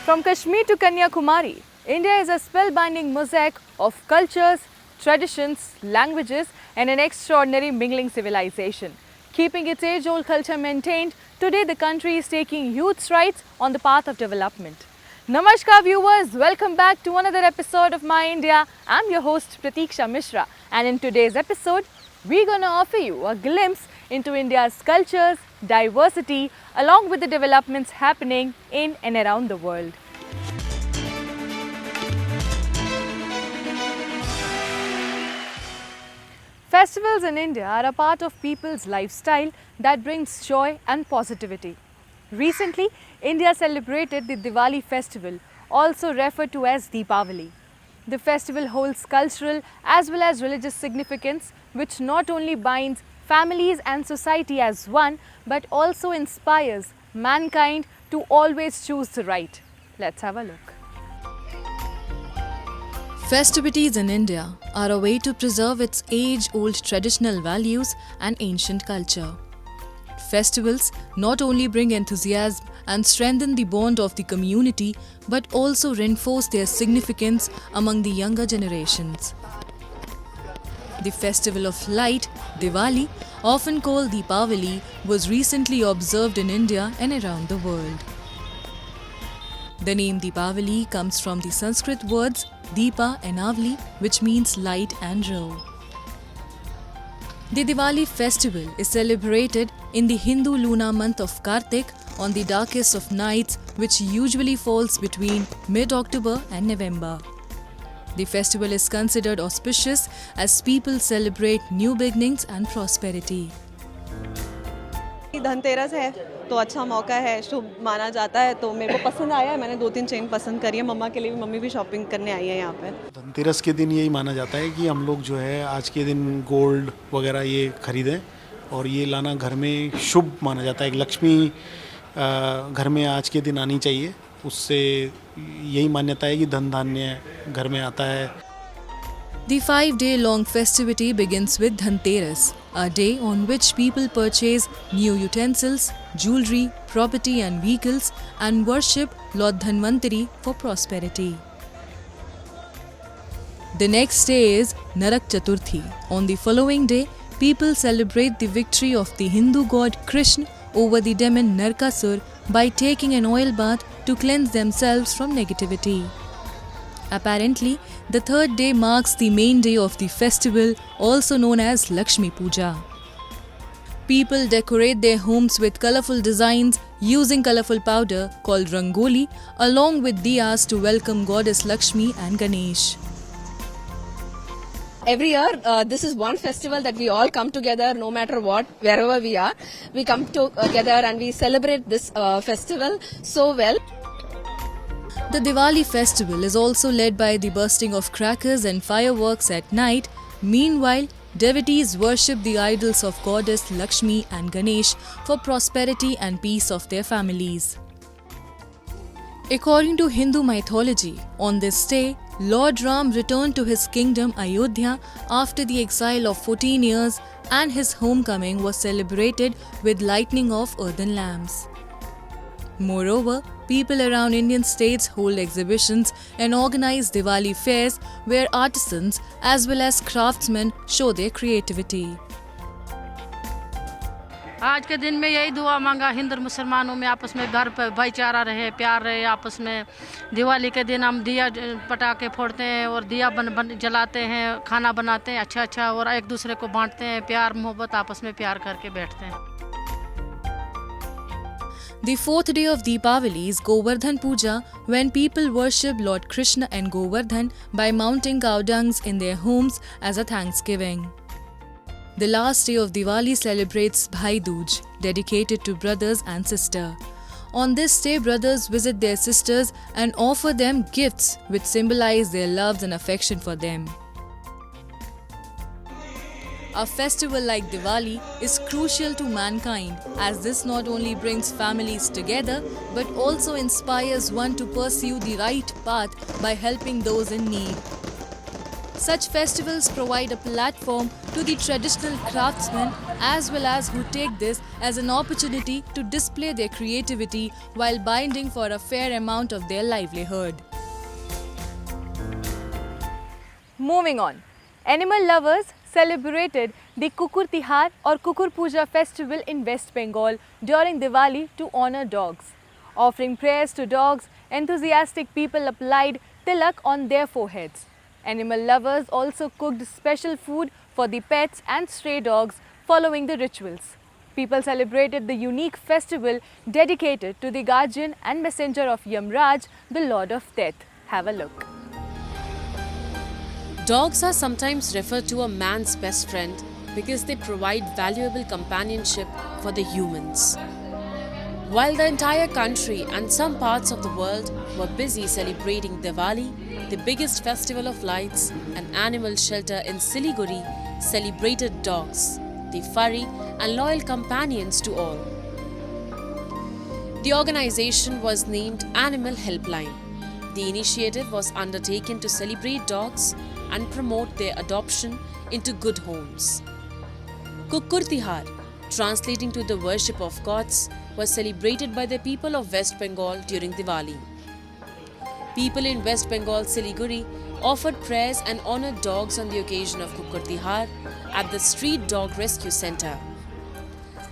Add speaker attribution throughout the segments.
Speaker 1: From Kashmir to Kanyakumari, India is a spellbinding mosaic of cultures, traditions, languages, and an extraordinary mingling civilization. Keeping its age-old culture maintained, today the country is taking huge strides on the path of development. Namaskar viewers, welcome back to another episode of My India. I'm your host Pratiksha Mishra, and in today's episode, we're going to offer you a glimpse into India's cultures, diversity, along with the developments happening in and around the world. Festivals in India are a part of people's lifestyle that brings joy and positivity. Recently, India celebrated the Diwali festival, also referred to as Deepavali. The festival holds cultural as well as religious significance, which not only binds families and society as one, but also inspires mankind to always choose the right. Let's have a look.
Speaker 2: Festivities in India are a way to preserve its age-old traditional values and ancient culture. Festivals not only bring enthusiasm and strengthen the bond of the community, but also reinforce their significance among the younger generations. The festival of light, Diwali, often called Deepavali, was recently observed in India and around the world. The name Deepavali comes from the Sanskrit words Deepa and Avli, which means light and row. The Diwali festival is celebrated in the Hindu lunar month of Kartik on the darkest of nights, which usually falls between mid-October and November. The festival is considered auspicious as people celebrate new beginnings and prosperity.
Speaker 3: Dhanteras है तो अच्छा मौका है, शुभ माना जाता है, तो मेरे को पसंद आया है. मैंने 2-3 चेन पसंद करी है. मम्मा के लिए भी, मम्मी भी शॉपिंग करने आई है यहाँ पे.
Speaker 4: धनतेरस के दिन यही माना जाता है कि हम लोग जो है आज के दिन गोल्ड वगैरह ये खरीदें और ये लाना घर में शुभ माना जाता है. लक्ष्मी घर में आज के दिन आनी चाहिए, उससे यही मान्यता है कि धन धान्य घर में आता है.
Speaker 2: The 5-day-long festivity begins with Dhanteras, a day on which people purchase new utensils, jewelry, property and vehicles and worship Lord Dhanvantari for prosperity. The next day is Narak Chaturthi. On the following day, people celebrate the victory of the Hindu god Krishna over the demon Narkasur by taking an oil bath to cleanse themselves from negativity. Apparently, the third day marks the main day of the festival, also known as Lakshmi Puja. People decorate their homes with colorful designs using colorful powder called Rangoli, along with diyas to welcome goddess Lakshmi and Ganesh.
Speaker 5: Every year, this is one festival that we all come together, no matter what, wherever we are. We come together and we celebrate this festival so well.
Speaker 2: The Diwali festival is also led by the bursting of crackers and fireworks at night. Meanwhile, devotees worship the idols of goddess Lakshmi and Ganesh for prosperity and peace of their families. According to Hindu mythology, on this day, Lord Ram returned to his kingdom Ayodhya after the exile of 14 years, and his homecoming was celebrated with lighting of earthen lamps. Moreover, people around Indian states hold exhibitions and organize Diwali fairs where artisans as well as craftsmen show their creativity.
Speaker 6: आज के दिन में यही दुआ मांगा हिंदू मुसलमानों में आपस में घर पर भाईचारा रहे, प्यार रहे आपस में. दिवाली के दिन हम दिया पटाखे फोड़ते हैं और दिया जलाते हैं, खाना बनाते हैं अच्छा और एक दूसरे को बांटते हैं, प्यार मोहब्बत आपस में प्यार करके बैठते हैं.
Speaker 2: The fourth day of Deepavali is Govardhan Puja, when people worship Lord Krishna and Govardhan by mounting cow dungs in their homes as a thanksgiving. The last day of Diwali celebrates Bhai Dooj, dedicated to brothers and sisters. On this day, brothers visit their sisters and offer them gifts which symbolize their love and affection for them. A festival like Diwali is crucial to mankind, as this not only brings families together but also inspires one to pursue the right path by helping those in need. Such festivals provide a platform to the traditional craftsmen as well as who take this as an opportunity to display their creativity while binding for a fair amount of their livelihood.
Speaker 1: Moving on, animal lovers celebrated the Kukur Tihar or Kukur Puja festival in West Bengal during Diwali to honor dogs. Offering prayers to dogs, enthusiastic people applied tilak on their foreheads. Animal lovers also cooked special food for the pets and stray dogs following the rituals. People celebrated the unique festival dedicated to the guardian and messenger of Yamraj, the Lord of Death. Have a look.
Speaker 7: Dogs are sometimes referred to a man's best friend because they provide valuable companionship for the humans. While the entire country and some parts of the world were busy celebrating Diwali, the biggest festival of lights, an animal shelter in Siliguri celebrated dogs, the furry and loyal companions to all. The organization was named Animal Helpline. The initiative was undertaken to celebrate dogs and promote their adoption into good homes. Kukur Tihar, translating to the worship of gods, was celebrated by the people of West Bengal during Diwali. People in West Bengal, Siliguri, offered prayers and honored dogs on the occasion of Kukur Tihar at the Street Dog Rescue Center.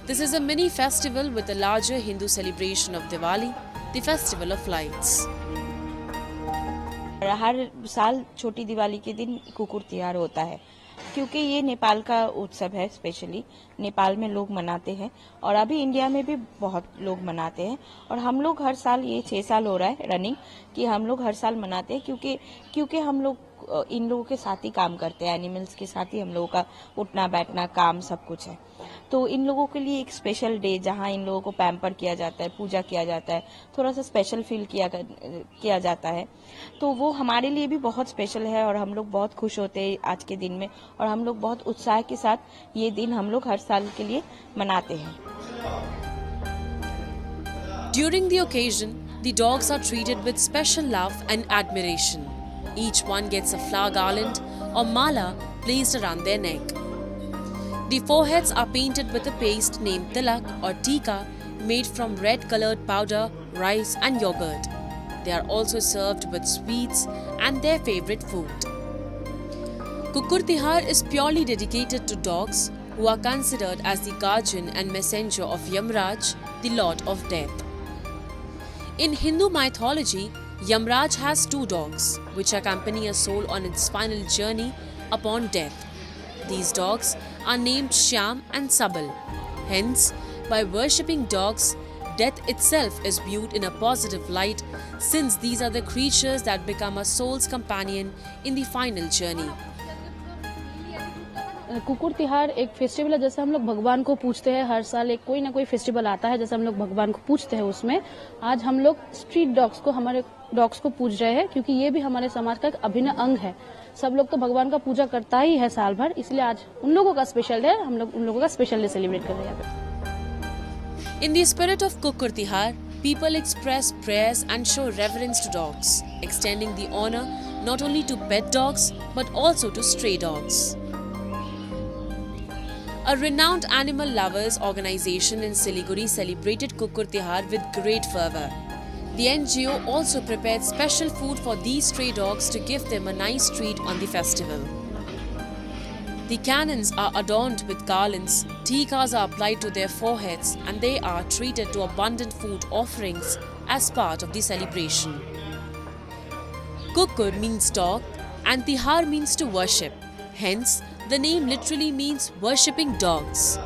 Speaker 7: This is a mini festival with a larger Hindu celebration of Diwali, the festival of lights.
Speaker 8: हर साल छोटी दिवाली के दिन कुकुर तिहार होता है क्योंकि ये नेपाल का उत्सव है। स्पेशली नेपाल में लोग मनाते हैं और अभी इंडिया में भी बहुत लोग मनाते हैं और हम लोग हर साल, ये 6 साल हो रहा है रनिंग, कि हम लोग हर साल मनाते हैं क्योंकि हम लोग इन लोगों के साथ ही काम करते हैं। एनिमल्स के साथ ही हम लोगों का उठना बैठना काम सब कुछ है। तो इन लोगों के लिए एक स्पेशल डे जहां इन लोगों को पैम्पर किया जाता है, पूजा किया जाता है, थोड़ा सा स्पेशल फील किया जाता है, तो वो हमारे लिए भी बहुत स्पेशल है और हम लोग बहुत खुश होते हैं आज के दिन में और हम लोग बहुत उत्साह के साथ ये दिन हम लोग हर साल के लिए मनाते हैं।
Speaker 7: During the occasion, the dogs are treated with special love and admiration. Each one gets a flower garland or mala placed around their neck. The foreheads are painted with a paste named tilak or tika made from red-colored powder, rice and yogurt. They are also served with sweets and their favorite food. Kukur Tihar is purely dedicated to dogs who are considered as the guardian and messenger of Yamraj, the Lord of Death. In Hindu mythology, Yamraj has 2 dogs which accompany a soul on its final journey upon death. These dogs are named Shyam and Sabal. Hence, by worshipping dogs, death itself is viewed in a positive light since these are the creatures that become a soul's companion in the final journey.
Speaker 9: कुकुर तिहार एक festival है। जैसे हम लोग भगवान को पूजते हैं, हर साल एक कोई ना कोई फेस्टिवल आता है, जैसे हम लोग भगवान को पूजते हैं, उसमें आज हम लोग स्ट्रीट डॉग्स को, हमारे डॉग्स को पूज रहे हैं क्योंकि ये भी हमारे समाज का एक अभिन्न अंग है। सब लोग तो भगवान का पूजा करता ही है साल भर, इसलिए आज उन लोगों का स्पेशल डे, हम लोग उन लोगों का स्पेशल डे सेलिब्रेट कर रहे हैं।
Speaker 7: In the spirit of Kukur Tihar, people express prayers and show reverence to dogs, extending the honor not only to pet dogs but also to stray dogs. A renowned animal lovers organization in Siliguri celebrated Kukur Tihar with great fervor. The NGO also prepared special food for these stray dogs to give them a nice treat on the festival. The cannons are adorned with garlands, tikas are applied to their foreheads, and they are treated to abundant food offerings as part of the celebration. Kukur means dog and Tihar means to worship. Hence, the name literally means worshipping dogs.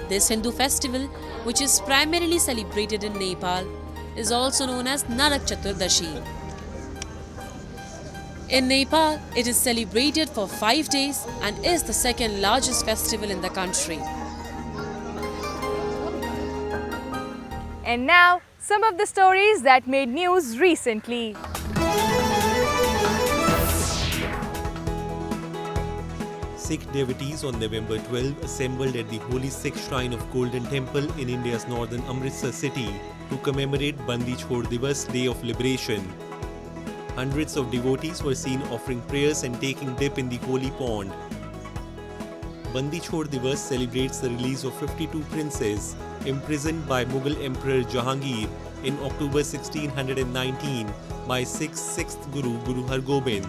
Speaker 7: This Hindu festival, which is primarily celebrated in Nepal, is also known as Narak Chaturdashi. In Nepal, it is celebrated for 5 days and is the second largest festival in the country.
Speaker 1: And now, some of the stories that made news recently.
Speaker 10: Sikh devotees on November 12 assembled at the Holy Sikh Shrine of Golden Temple in India's northern Amritsar city to commemorate Bandi Chhod Divas, Day of Liberation. Hundreds of devotees were seen offering prayers and taking dip in the holy pond. Bandi Chhod Divas celebrates the release of 52 princes imprisoned by Mughal Emperor Jahangir in October 1619 by sixth Guru, Guru Har Gobind.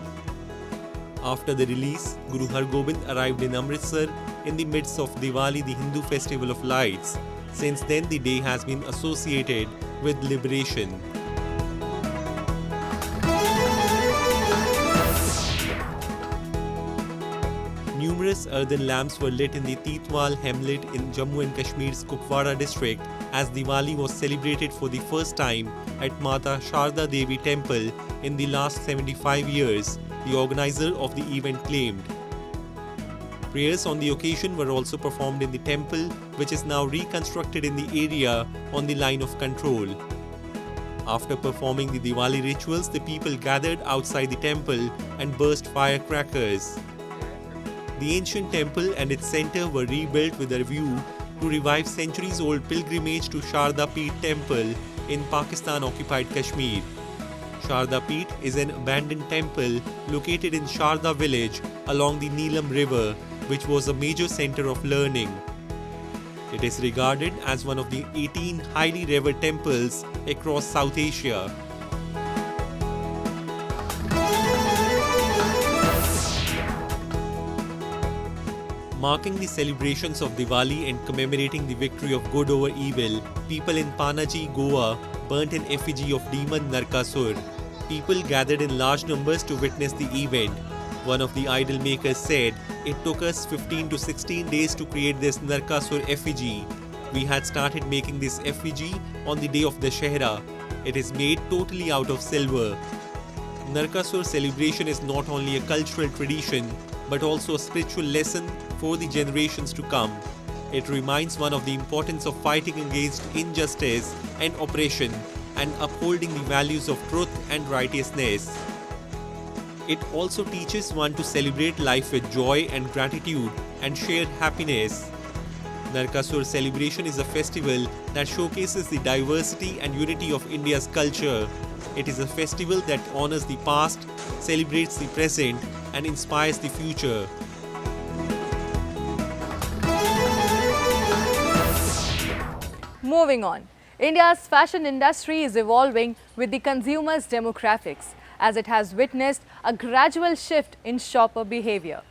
Speaker 10: After the release, Guru Har Gobind arrived in Amritsar in the midst of Diwali, the Hindu festival of lights. Since then, the day has been associated with liberation. Numerous earthen lamps were lit in the Titwal hamlet in Jammu and Kashmir's Kupwara district as Diwali was celebrated for the first time at Mata Sharda Devi temple in the last 75 years, the organizer of the event claimed. Prayers on the occasion were also performed in the temple, which is now reconstructed in the area on the line of control. After performing the Diwali rituals, the people gathered outside the temple and burst firecrackers. The ancient temple and its center were rebuilt with a view to revive centuries-old pilgrimage to Sharda Peeth temple in Pakistan-occupied Kashmir. Sharda Peeth is an abandoned temple located in Sharda village along the Neelam river, which was a major center of learning. It is regarded as one of the 18 highly revered temples across South Asia. Marking the celebrations of Diwali and commemorating the victory of good over evil, people in Panaji, Goa burnt an effigy of demon Narkasur. People gathered in large numbers to witness the event. One of the idol makers said, "It took us 15 to 16 days to create this Narkasur effigy. We had started making this effigy on the day of Dashehra. It is made totally out of silver." Narkasur celebration is not only a cultural tradition, but also a spiritual lesson for the generations to come. It reminds one of the importance of fighting against injustice and oppression and upholding the values of truth and righteousness. It also teaches one to celebrate life with joy and gratitude and shared happiness. Narkasur celebration is a festival that showcases the diversity and unity of India's culture. It is a festival that honors the past, celebrates the present, and inspires the future.
Speaker 1: Moving on, India's fashion industry is evolving with the consumers' demographics as it has witnessed a gradual shift in shopper behavior.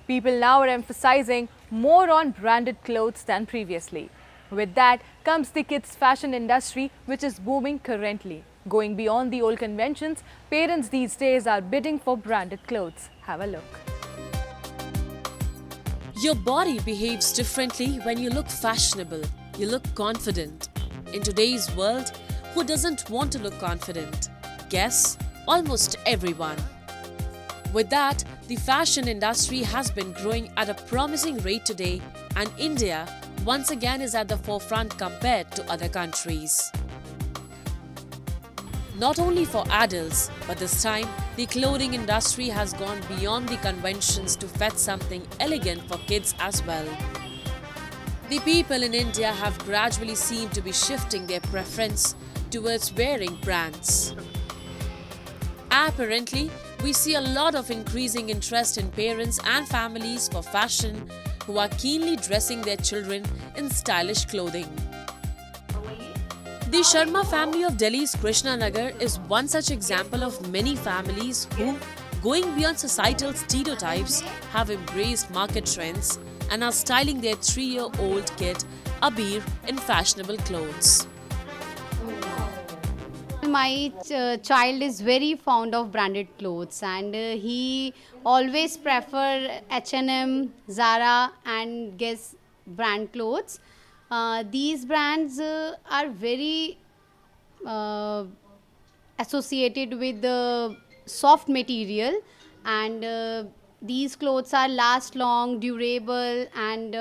Speaker 1: People now are emphasizing more on branded clothes than previously. With that comes the kids' fashion industry, which is booming currently. Going beyond the old conventions, parents these days are bidding for branded clothes. Have a look.
Speaker 7: Your body behaves differently when you look fashionable. You look confident. In today's world, who doesn't want to look confident? Guess, almost everyone. With that, the fashion industry has been growing at a promising rate today, and India once again is at the forefront compared to other countries. Not only for adults, but this time, the clothing industry has gone beyond the conventions to fetch something elegant for kids as well. The people in India have gradually seemed to be shifting their preference towards wearing brands. Apparently, we see a lot of increasing interest in parents and families for fashion who are keenly dressing their children in stylish clothing. The Sharma family of Delhi's Krishna Nagar is one such example of many families who, going beyond societal stereotypes, have embraced market trends and are styling their 3-year-old kid, Abir, in fashionable clothes.
Speaker 11: My child is very fond of branded clothes, and he always prefer H&M, Zara and Guess brand clothes. These brands are very associated with the soft material, and these clothes are last long, durable, and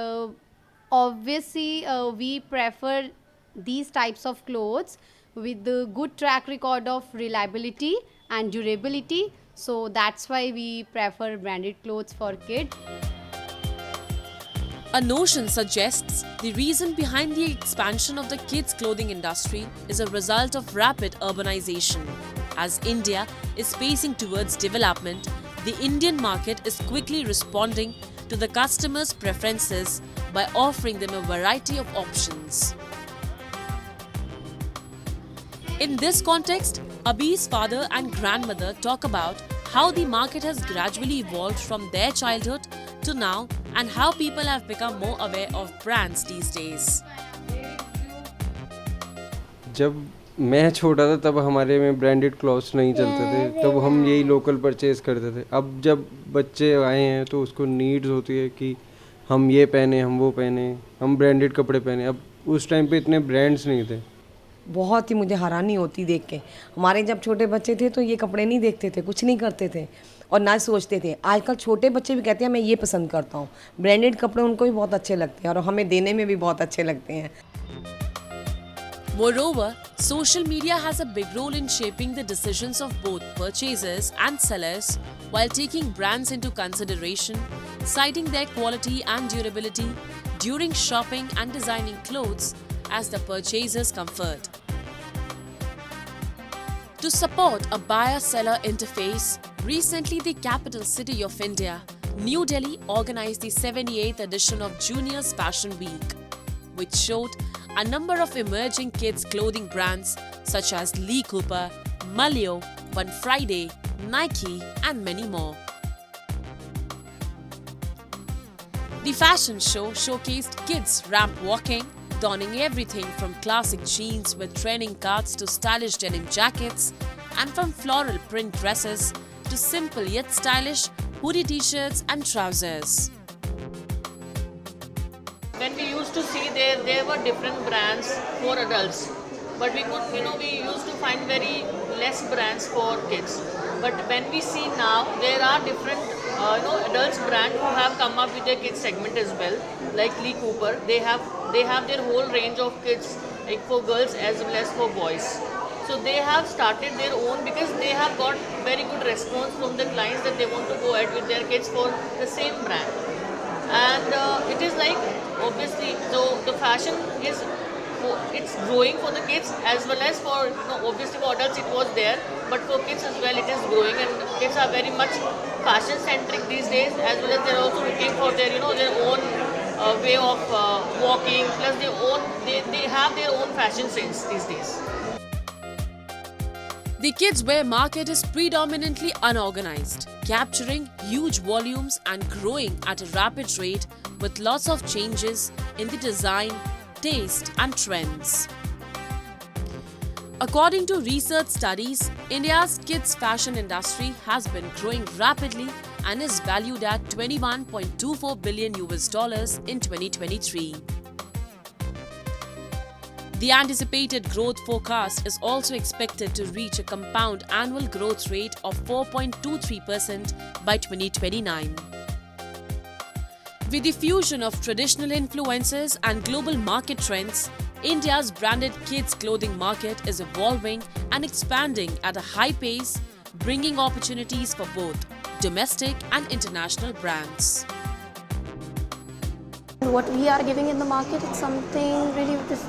Speaker 11: obviously we prefer these types of clothes with the good track record of reliability and durability. So that's why we prefer branded clothes for kids.
Speaker 7: A notion suggests the reason behind the expansion of the kids' clothing industry is a result of rapid urbanization. As India is pacing towards development, the Indian market is quickly responding to the customers' preferences by offering them a variety of options. In this context, Abhi's father and grandmother talk about how the market has gradually evolved from their childhood to now and how people have become more aware of brands these days.
Speaker 12: जब मैं छोटा था तब हमारे में branded clothes नहीं चलते थे, तब हम यही लोकल परचेज करते थे. अब जब बच्चे आए हैं तो उसको नीड्स होती है कि हम ये पहने, हम वो पहने, हम ब्रांडेड कपड़े पहने. अब उस टाइम पे इतने ब्रांड्स नहीं थे.
Speaker 13: बहुत ही मुझे हैरानी होती देख के. हमारे जब छोटे बच्चे थे तो ये कपड़े नहीं देखते थे, कुछ नहीं करते थे और ना सोचते थे. आजकल छोटे बच्चे भी कहते हैं मैं ये पसंद करता हूँ. ब्रांडेड कपड़े उनको भी बहुत अच्छे लगते हैं और हमें देने में भी बहुत अच्छे लगते हैं.
Speaker 7: Moreover, social media has a big role in shaping the decisions of both purchasers and sellers while taking brands into consideration, citing their quality and durability during shopping and designing clothes as the purchaser's comfort. To support a buyer-seller interface, recently the capital city of India, New Delhi, organized the 78th edition of Juniors Fashion Week, which showed a number of emerging kids clothing brands such as Lee Cooper, Malio, One Friday, Nike and many more. The fashion show showcased kids ramp walking, donning everything from classic jeans with training cuts to stylish denim jackets, and from floral print dresses to simple yet stylish hoodie t-shirts and trousers.
Speaker 14: When we used to see there were different brands for adults, but we used to find very less brands for kids. But when we see now, there are different adults brand who have come up with their kids segment as well, like Lee Cooper. They have their whole range of kids, like for girls as well as for boys. So they have started their own because they have got very good response from the clients that they want to go ahead with their kids for the same brand. And it is like, obviously, so the fashion is, it's growing for the kids as well as for, obviously for adults it was there, but for kids as well it is growing, and kids are very much fashion centric these days, as well as they're also looking for their, their own way of walking, plus they have their own fashion sense these days.
Speaker 7: The kids wear market is predominantly unorganized, capturing huge volumes and growing at a rapid rate with lots of changes in the design, taste and trends. According to research studies, India's kids fashion industry has been growing rapidly and is valued at $21.24 billion in 2023. The anticipated growth forecast is also expected to reach a compound annual growth rate of 4.23% by 2029. With the fusion of traditional influences and global market trends, India's branded kids clothing market is evolving and expanding at a high pace, bringing opportunities for both domestic and international brands.
Speaker 15: What we are giving in the market is something really this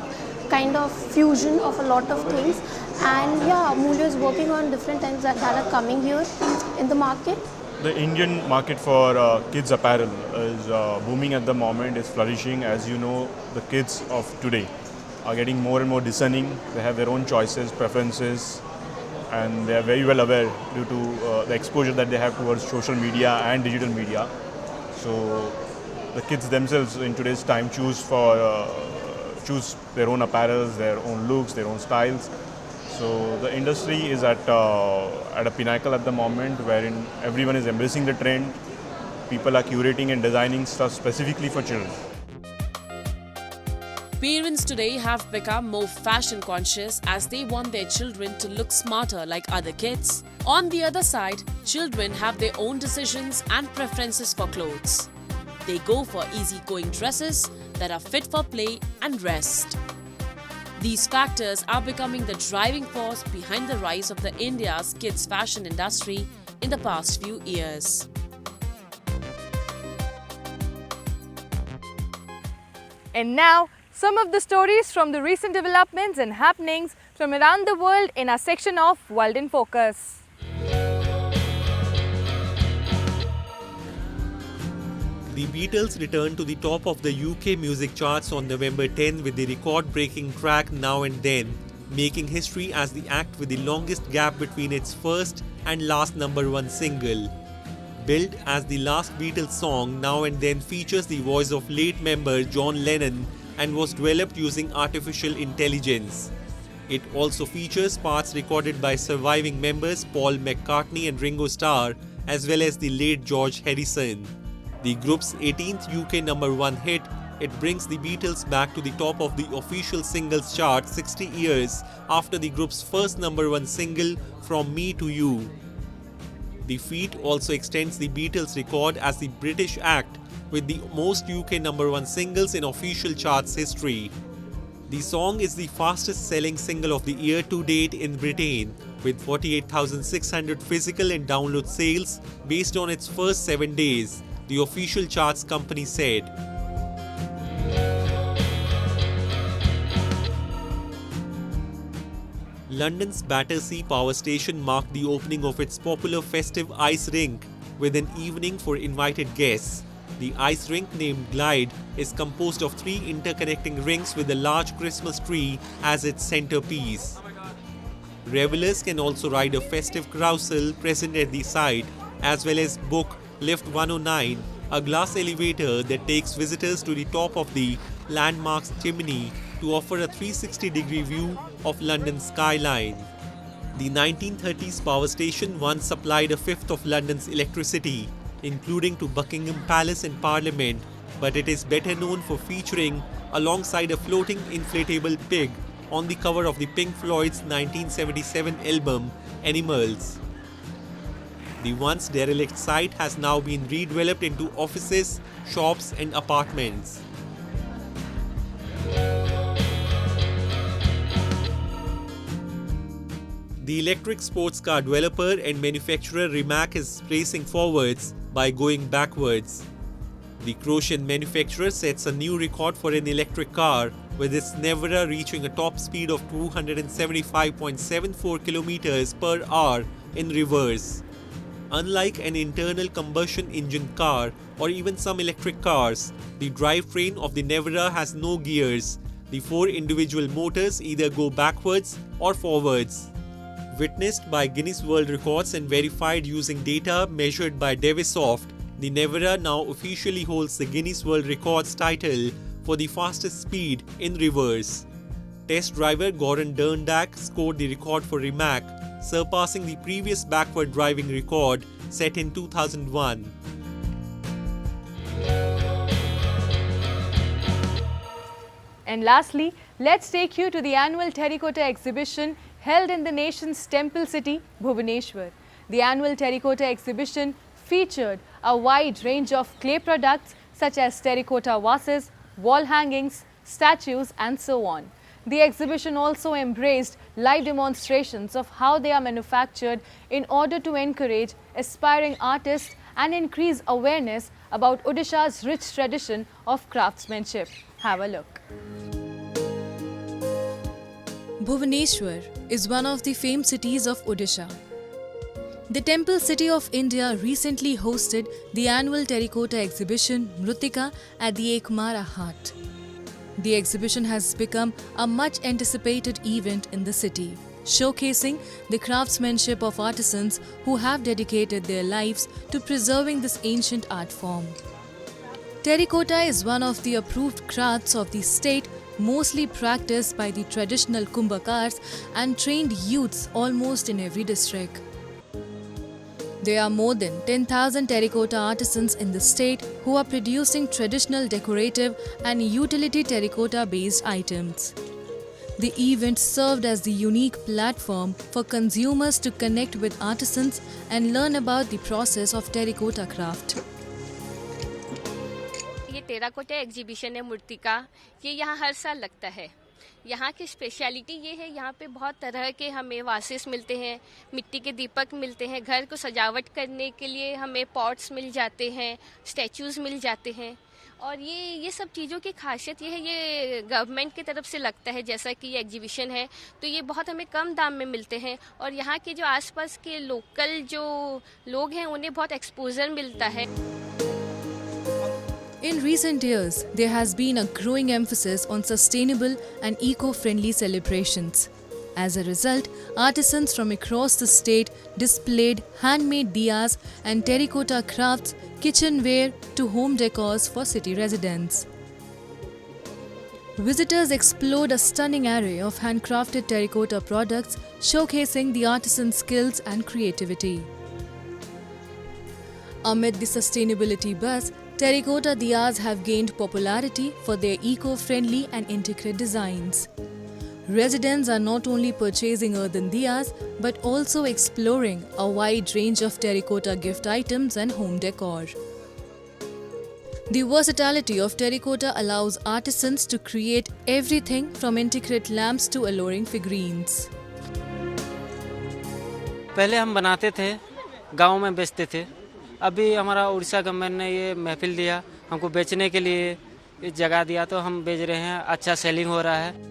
Speaker 15: kind of fusion of a lot of things, and yeah, Mulyo is working on different things that are coming here in the market.
Speaker 16: The Indian market for kids apparel is booming at the moment, is flourishing. As you know, the kids of today are getting more and more discerning. They have their own choices, preferences, and they are very well aware due to the exposure that they have towards social media and digital media. So the kids themselves in today's time choose their own apparels, their own looks, their own styles. So the industry is at a pinnacle at the moment, wherein everyone is embracing the trend. People are curating and designing stuff specifically for children.
Speaker 7: Parents today have become more fashion conscious as they want their children to look smarter like other kids. On the other side, children have their own decisions and preferences for clothes. They go for easygoing dresses that are fit for play and rest. These factors are becoming the driving force behind the rise of the India's kids fashion industry in the past few years.
Speaker 1: And now, some of the stories from the recent developments and happenings from around the world in our section of World in Focus.
Speaker 10: The Beatles returned to the top of the UK music charts on November 10 with the record-breaking track Now and Then, making history as the act with the longest gap between its first and last #1 single. Billed as the last Beatles song, Now and Then features the voice of late member John Lennon and was developed using artificial intelligence. It also features parts recorded by surviving members Paul McCartney and Ringo Starr, as well as the late George Harrison. The group's 18th UK #1 hit, it brings the Beatles back to the top of the official singles chart 60 years after the group's first #1 single, From Me to You. The feat also extends the Beatles' record as the British act with the most UK #1 singles in official charts history. The song is the fastest selling single of the year to date in Britain, with 48,600 physical and download sales based on its first 7 days, the official charts company said. London's Battersea Power Station marked the opening of its popular festive ice rink with an evening for invited guests. The ice rink, named Glide, is composed of 3 interconnecting rings with a large Christmas tree as its centerpiece. Revelers can also ride a festive carousel present at the site, as well as book Lift 109, a glass elevator that takes visitors to the top of the landmark's chimney to offer a 360-degree view of London's skyline. The 1930s power station once supplied a fifth of London's electricity, including to Buckingham Palace and Parliament, but it is better known for featuring alongside a floating inflatable pig on the cover of the Pink Floyd's 1977 album Animals. The once derelict site has now been redeveloped into offices, shops and apartments. The electric sports car developer and manufacturer Rimac is racing forwards by going backwards. The Croatian manufacturer sets a new record for an electric car, with its Nevera reaching a top speed of 275.74 km per hour in reverse. Unlike an internal combustion engine car or even some electric cars, the drivetrain of the Nevera has no gears. The 4 individual motors either go backwards or forwards. Witnessed by Guinness World Records and verified using data measured by Devisoft, the Nevera now officially holds the Guinness World Records title for the fastest speed in reverse. Test driver Goran Derndak scored the record for Rimac, surpassing the previous backward driving record set in 2001.
Speaker 1: And lastly, let's take you to the annual terracotta exhibition held in the nation's temple city, Bhubaneswar. The annual terracotta exhibition featured a wide range of clay products such as terracotta vases, wall hangings, statues and so on. The exhibition also embraced live demonstrations of how they are manufactured in order to encourage aspiring artists and increase awareness about Odisha's rich tradition of craftsmanship. Have a look.
Speaker 2: Bhubaneswar is one of the famed cities of Odisha. The temple city of India recently hosted the annual terracotta exhibition Mritika at the Ekmara Haat. The exhibition has become a much anticipated event in the city, showcasing the craftsmanship of artisans who have dedicated their lives to preserving this ancient art form. Terracotta is one of the approved crafts of the state, mostly practiced by the traditional kumbhakars and trained youths almost in every district. There are more than 10,000 terracotta artisans in the state who are producing traditional decorative and utility terracotta-based items. The event served as the unique platform for consumers to connect with artisans and learn about the process of terracotta craft.
Speaker 17: ये terracotta exhibition है मूर्तिका, ये यहाँ हर साल लगता है। यहाँ की speciality ये है, यहाँ पे बहुत तरह के हमें वासेस मिलते हैं, मिट्टी के दीपक मिलते हैं, घर को सजावट करने के लिए हमें पॉट्स मिल जाते हैं, स्टैचूज़ मिल जाते हैं और ये सब चीज़ों की खासियत ये है, ये गवर्नमेंट की तरफ से लगता है, जैसा कि ये एग्जीबिशन है तो ये बहुत हमें कम दाम में मिलते हैं और यहाँ के जो आसपास के लोकल जो लोग हैं उन्हें बहुत एक्सपोजर मिलता है।
Speaker 2: In recent years, there has been a growing emphasis on sustainable and eco-friendly celebrations. As a result, artisans from across the state displayed handmade diyas and terracotta crafts, kitchenware to home decors for city residents. Visitors explored a stunning array of handcrafted terracotta products, showcasing the artisan's skills and creativity. Amid the sustainability buzz, terracotta diyas have gained popularity for their eco-friendly and intricate designs. Residents are not only purchasing earthen diyas but also exploring a wide range of terracotta gift items and home decor. The versatility of terracotta allows artisans to create everything from intricate lamps to alluring figurines.
Speaker 18: पहले हम बनाते थे, गांव में बेचते थे। अभी हमारा उड़ीसा गवर्नमेंट ने ये महफिल दिया, हमको बेचने के लिए इस जगह दिया तो हम बेच रहे हैं, अच्छा सेलिंग हो रहा है।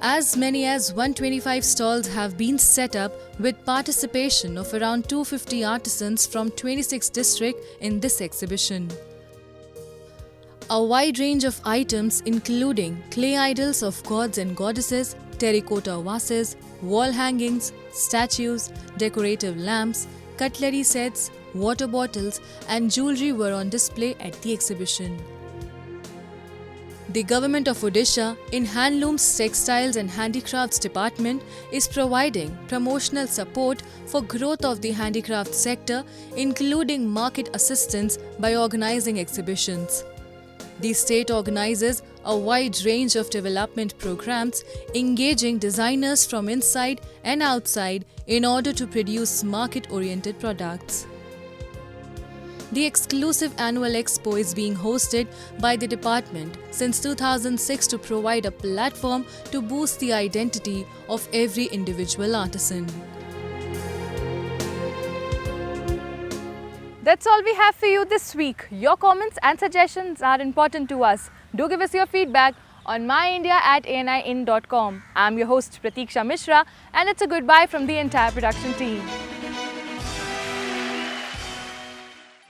Speaker 2: As many as 125 stalls have been set up with participation of around 250 artisans from 26 districts in this exhibition. A wide range of items including clay idols of gods and goddesses, terracotta vases, wall hangings, statues, decorative lamps, cutlery sets, water bottles and jewellery were on display at the exhibition. The Government of Odisha, in Handlooms, Textiles and Handicrafts Department, is providing promotional support for growth of the handicraft sector, including market assistance by organizing exhibitions. The state organizes a wide range of development programs, engaging designers from inside and outside in order to produce market-oriented products. The exclusive annual expo is being hosted by the department since 2006 to provide a platform to boost the identity of every individual artisan.
Speaker 1: That's all we have for you this week. Your comments and suggestions are important to us. Do give us your feedback on myindia@anin.com. I'm your host Pratiksha Mishra and it's a goodbye from the entire production team.